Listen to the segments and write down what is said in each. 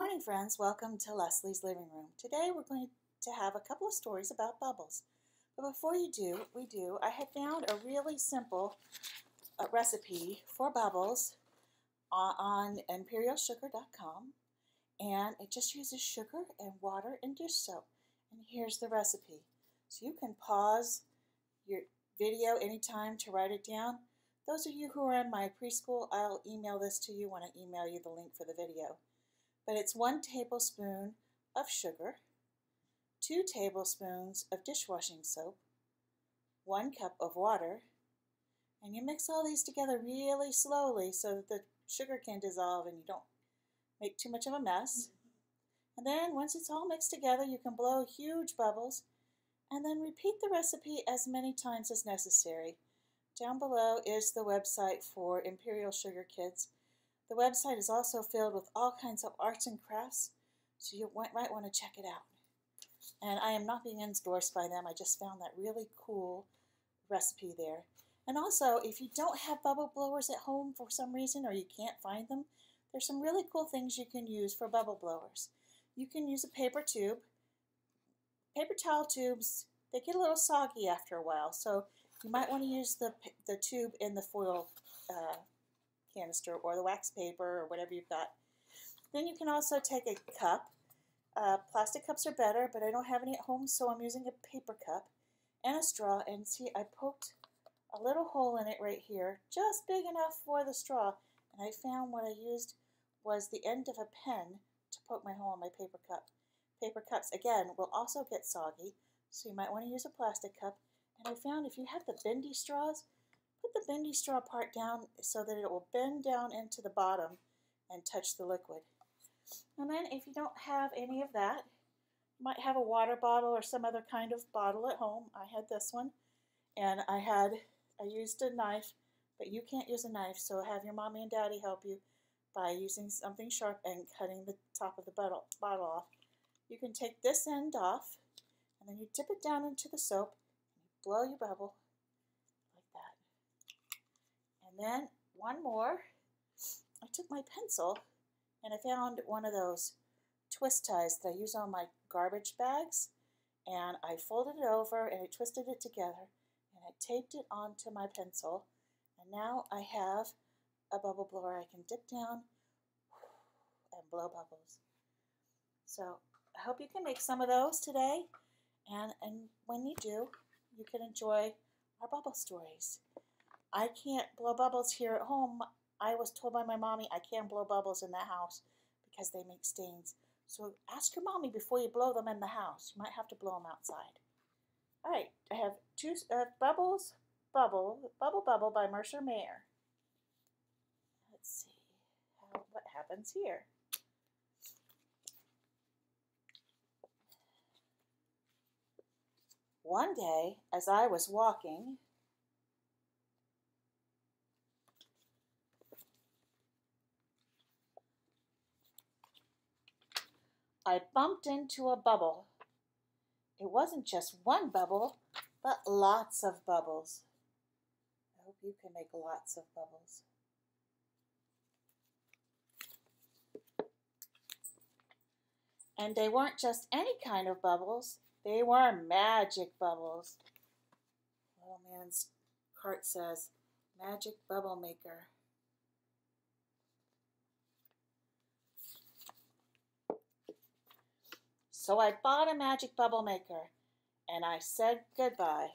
Good morning, friends. Welcome to Lesley's Living Room. Today we're going to have a couple of stories about bubbles. But before I had found a really simple recipe for bubbles on imperialsugar.com, and it just uses sugar and water and dish soap. And here's the recipe. So you can pause your video anytime to write it down. Those of you who are in my preschool, I'll email this to you when I email you the link for the video. But it's 1 tablespoon of sugar, 2 tablespoons of dishwashing soap, 1 cup of water, and you mix all these together really slowly so that the sugar can dissolve and you don't make too much of a mess. And then once it's all mixed together, you can blow huge bubbles and then repeat the recipe as many times as necessary. Down below is the website for Imperial Sugar Kids. The website is also filled with all kinds of arts and crafts, so you might want to check it out. And I am not being endorsed by them. I just found that really cool recipe there. And also, if you don't have bubble blowers at home for some reason or you can't find them, there's some really cool things you can use for bubble blowers. You can use a paper tube. Paper towel tubes, they get a little soggy after a while, so you might want to use the tube in the foil canister or the wax paper or whatever you've got. Then you can also take a cup. Plastic cups are better, but I don't have any at home, so I'm using a paper cup and a straw. And see, I poked a little hole in it right here, just big enough for the straw. And I found what I used was the end of a pen to poke my hole in my paper cup. Paper cups, again, will also get soggy, so you might want to use a plastic cup. And I found if you have the bendy straws, put the bendy straw part down so that it will bend down into the bottom and touch the liquid. And then if you don't have any of that, you might have a water bottle or some other kind of bottle at home. I had this one, and I used a knife, but you can't use a knife, so have your mommy and daddy help you by using something sharp and cutting the top of the bottle off. You can take this end off, and then you dip it down into the soap, and you blow your bubble like that. And then one more, I took my pencil and I found one of those twist ties that I use on my garbage bags, and I folded it over and I twisted it together and I taped it onto my pencil, and now I have a bubble blower I can dip down and blow bubbles. So I hope you can make some of those today, and when you do, you can enjoy our bubble stories. I can't blow bubbles here at home. I was told by my mommy I can't blow bubbles in the house because they make stains. So ask your mommy before you blow them in the house. You might have to blow them outside. All right, I have two Bubbles, Bubble by Mercer Mayer. Let's see what happens here. One day, as I was walking, I bumped into a bubble. It wasn't just one bubble, but lots of bubbles. I hope you can make lots of bubbles. And they weren't just any kind of bubbles, they were magic bubbles. Little man's cart says, Magic Bubble Maker. So I bought a magic bubble maker, and I said goodbye.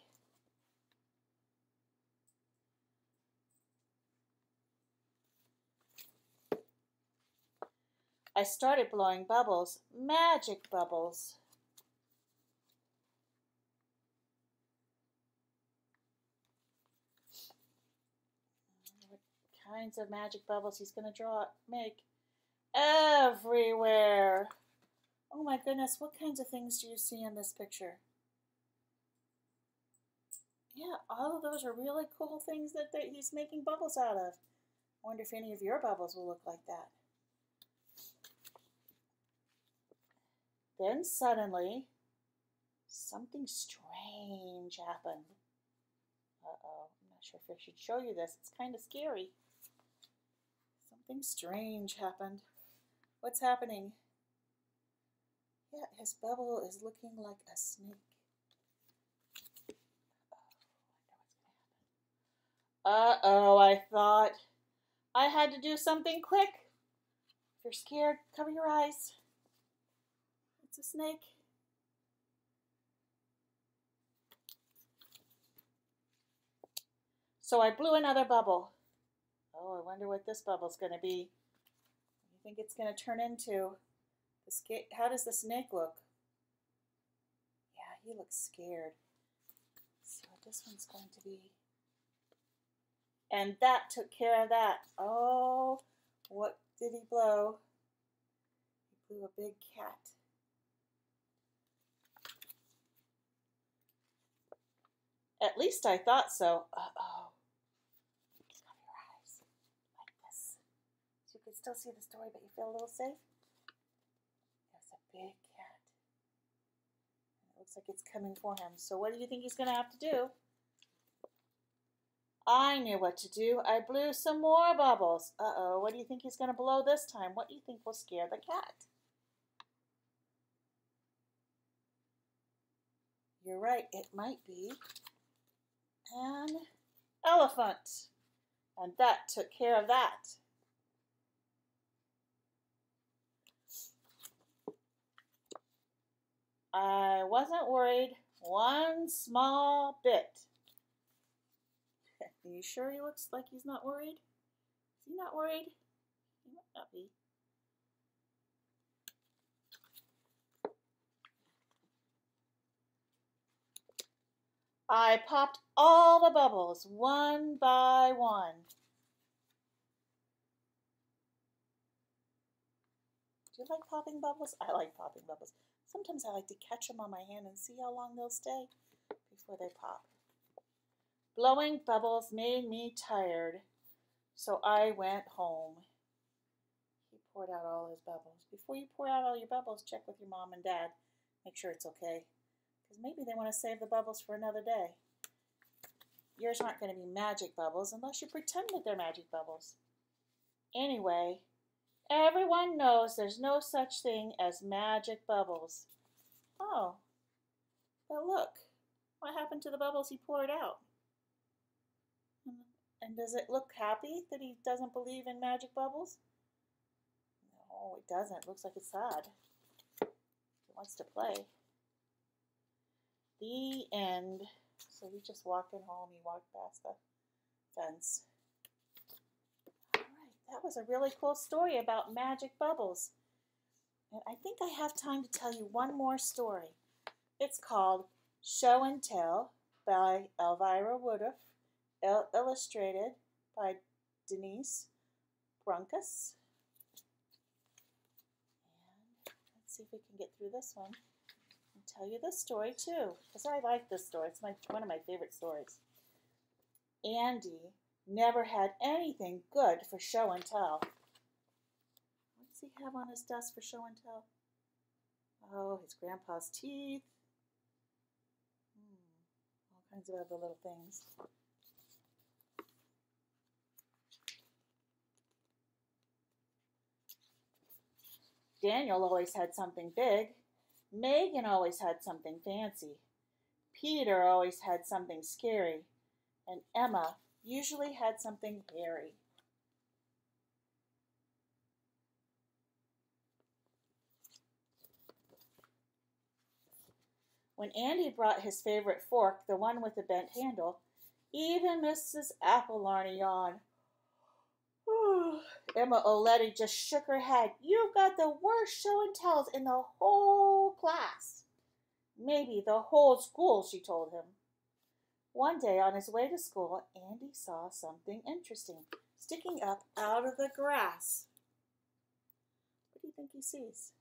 I started blowing bubbles, magic bubbles. What kinds of magic bubbles he's going to make? Everywhere. Oh my goodness, what kinds of things do you see in this picture? Yeah, all of those are really cool things that he's making bubbles out of. I wonder if any of your bubbles will look like that. Then suddenly, something strange happened. Uh-oh, I'm not sure if I should show you this. It's kind of scary. Something strange happened. What's happening? at his bubble is looking like a snake. Uh-oh, I thought. I had to do something quick. If you're scared, cover your eyes. It's a snake. So I blew another bubble. Oh, I wonder what this bubble's going to be. What do you think it's going to turn into? How does the snake look? Yeah, he looks scared. Let's see what this one's going to be. And that took care of that. Oh, what did he blow? He blew a big cat. At least I thought so. Uh-oh. Cover your eyes like this. So you can still see the story, but you feel a little safe. There's a big cat. And it looks like it's coming for him. So what do you think he's going to have to do? I knew what to do. I blew some more bubbles. Uh-oh, what do you think he's going to blow this time? What do you think will scare the cat? You're right, it might be an elephant. And that took care of that. I wasn't worried one small bit. Are you sure he looks like he's not worried? Is he not worried? He might not be. I popped all the bubbles one by one. Do you like popping bubbles? I like popping bubbles. Sometimes I like to catch them on my hand and see how long they'll stay before they pop. Blowing bubbles made me tired, so I went home. He poured out all his bubbles. Before you pour out all your bubbles, check with your mom and dad. Make sure it's okay, because maybe they want to save the bubbles for another day. Yours aren't going to be magic bubbles unless you pretend that they're magic bubbles. Anyway, everyone knows there's no such thing as magic bubbles. Oh, but look, what happened to the bubbles he poured out? And does it look happy that he doesn't believe in magic bubbles? No, it doesn't. It looks like it's sad. He wants to play. The end. So he's just walking home. He walked past the fence. All right, that was a really cool story about magic bubbles. And I think I have time to tell you one more story. It's called Show and Tell by Elvira Woodruff, illustrated by Denise Brunkus. And let's see if we can get through this one and tell you this story too, because I like this story. It's one of my favorite stories. Andy never had anything good for show and tell. What does he have on his desk for show and tell? Oh, his grandpa's teeth. All kinds of other little things. Daniel always had something big. Megan always had something fancy. Peter always had something scary. And Emma usually had something hairy. When Andy brought his favorite fork, the one with the bent handle, even Mrs. Applelarney yawned. Emma O'Letty just shook her head. You've got the worst show and tells in the whole class. Maybe the whole school, she told him. One day on his way to school, Andy saw something interesting sticking up out of the grass. What do you think he sees?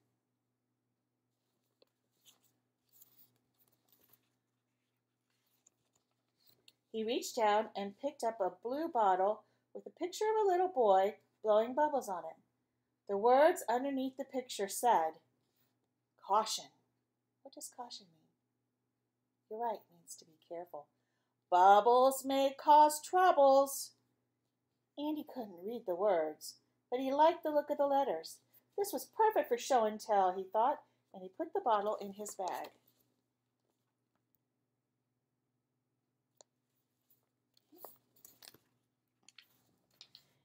He reached down and picked up a blue bottle with a picture of a little boy blowing bubbles on it. The words underneath the picture said, Caution. What does caution mean? You're right, it means to be careful. Bubbles may cause troubles. Andy couldn't read the words, but he liked the look of the letters. This was perfect for show and tell, he thought. and he put the bottle in his bag.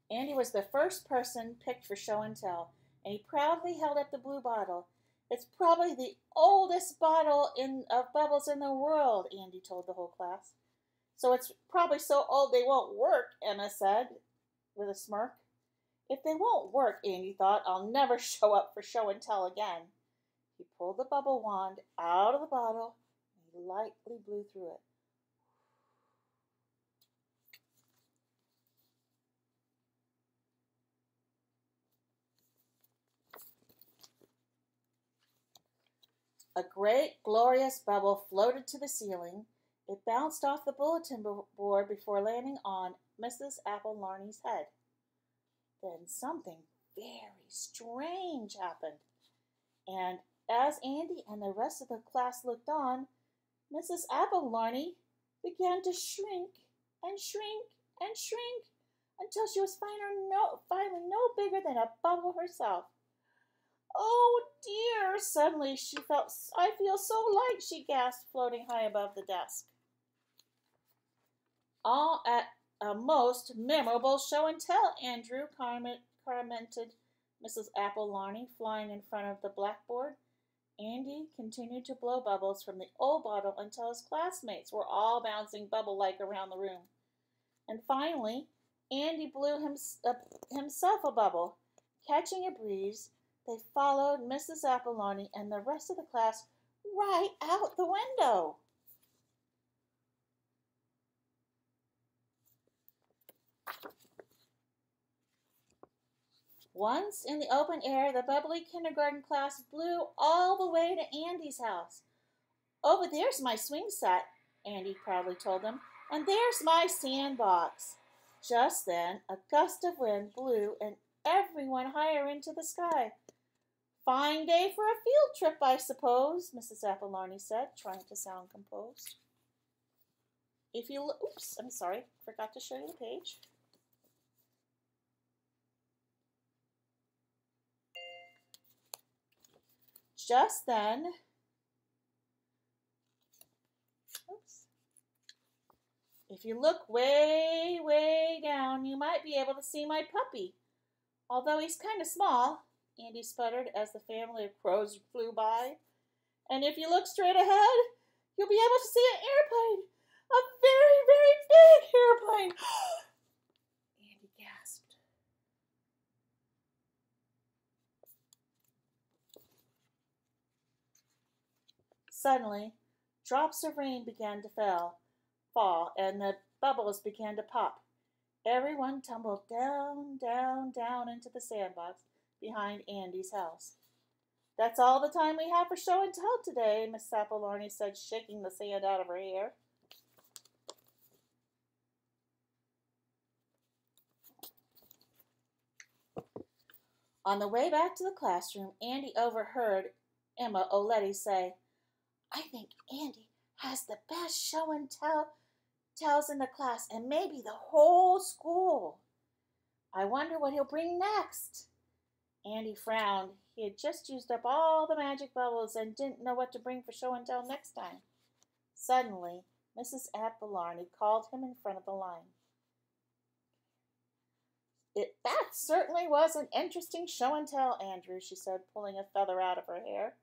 Andy was the first person picked for show and tell, and he proudly held up the blue bottle. "It's probably the oldest bottle of bubbles in the world," Andy told the whole class. "So it's probably so old they won't work," Emma said with a smirk. "If they won't work," Andy thought, "I'll never show up for show and tell again." He pulled the bubble wand out of the bottle and he lightly blew through it. A great, glorious bubble floated to the ceiling. It bounced off the bulletin board before landing on Mrs. Apple Larney's head. Then something very strange happened, and as Andy and the rest of the class looked on, Mrs. Apple Larney began to shrink and shrink and shrink until she was finally no bigger than a bubble herself. "Oh dear," suddenly she felt, "I feel so light," she gasped, floating high above the desk. "All at a most memorable show and tell, Andrew," commented Mrs. Apple Larney, flying in front of the blackboard. Andy continued to blow bubbles from the old bottle until his classmates were all bouncing bubble-like around the room. And finally, Andy blew himself a bubble. Catching a breeze, they followed Mrs. Apple Larney and the rest of the class right out the window. Once in the open air, the bubbly kindergarten class blew all the way to Andy's house. "Over there's my swing set," Andy proudly told them, "and there's my sandbox." Just then, a gust of wind blew and everyone higher into the sky. "Fine day for a field trip, I suppose," Mrs. Apple Larney said, trying to sound composed. Oops, I'm sorry, forgot to show you the page. Just then, if you look way, way down, you might be able to see my puppy. Although he's kind of small," Andy sputtered as the family of crows flew by. "And if you look straight ahead, you'll be able to see an airplane. A very, very big airplane." Andy gasped. Suddenly, drops of rain began to fall, and the bubbles began to pop. Everyone tumbled down, down, down into the sandbox behind Andy's house. "That's all the time we have for show and tell today," Miss Apple Larney said, shaking the sand out of her hair. On the way back to the classroom, Andy overheard Emma O'Letty say, "I think Andy has the best show and tells in the class and maybe the whole school. I wonder what he'll bring next." Andy frowned. He had just used up all the magic bubbles and didn't know what to bring for show and tell next time. Suddenly, Mrs. Apple Larney called him in front of the line. "That certainly was an interesting show and tell, Andrew," she said, pulling a feather out of her hair.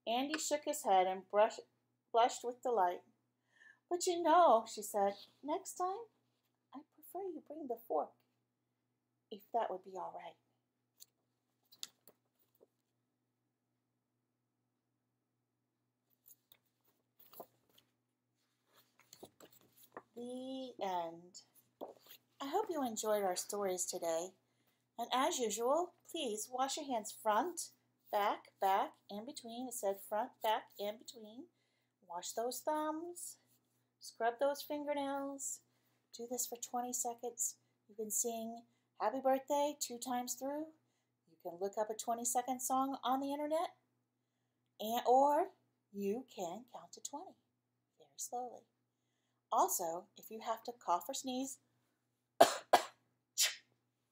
Andy shook his head and blushed with delight. "But you know," she said, "next time I prefer you bring the fork, if that would be all right." The end. I hope you enjoyed our stories today. And as usual, please wash your hands front, back, and between. It said front, back, and between. Wash those thumbs. Scrub those fingernails. Do this for 20 seconds. You can sing Happy Birthday 2 times through. You can look up a 20-second song on the internet. Or you can count to 20 very slowly. Also, if you have to cough or sneeze,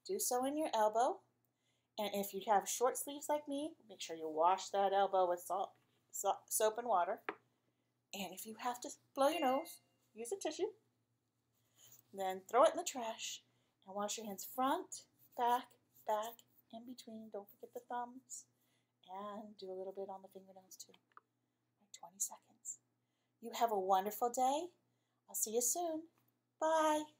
do so in your elbow. And if you have short sleeves like me, make sure you wash that elbow with soap and water. And if you have to blow your nose, use a tissue. Then throw it in the trash and wash your hands front, back, in between. Don't forget the thumbs. And do a little bit on the fingernails too. Like 20 seconds. You have a wonderful day. I'll see you soon. Bye.